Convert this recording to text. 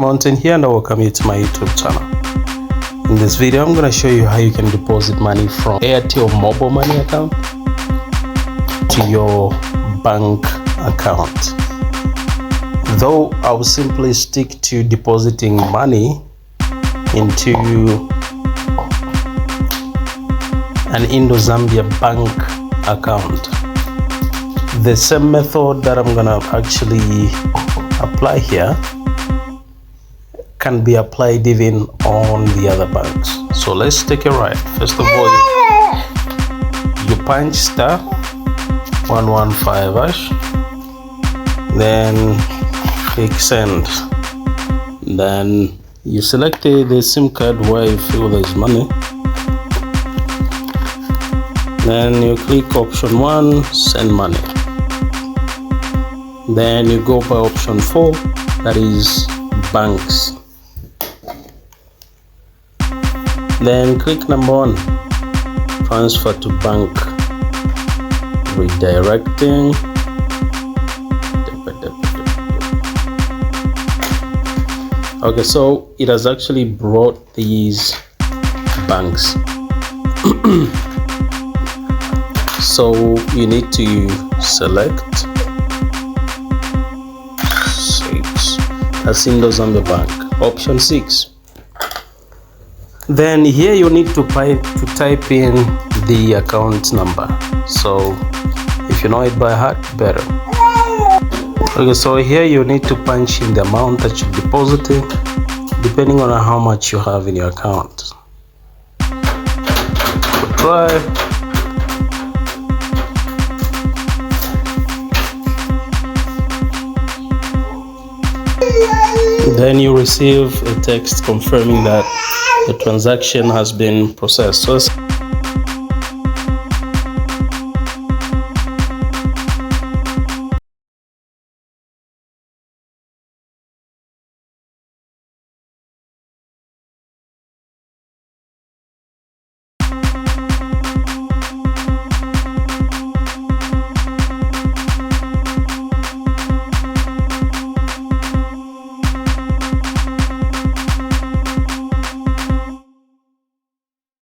Mountain here, and I welcome you to my YouTube channel. In this video, I'm going to show you how you can deposit money from Airtel mobile money account to your bank account. Though I will simply stick to depositing money into an Indo-Zambia bank account. The same method that I'm gonna actually apply here can be applied even on the other banks. So let's take a ride. First of all, you punch star 115 hash, then click send. Then you select the SIM card where you feel there's money. Then you click option 1, send money. Then you go by option 4, that is banks. Then click number 1, transfer to bank, redirecting. Okay, so it has actually brought these banks. So you need to select 6, that's Indo-Zambia Bank, option 6. Then here you need to type in the account number. So if you know it by heart, better. Okay, so here you need to punch in the amount that you deposited, depending on how much you have in your account. We'll try. Then you receive a text confirming that the transaction has been processed. So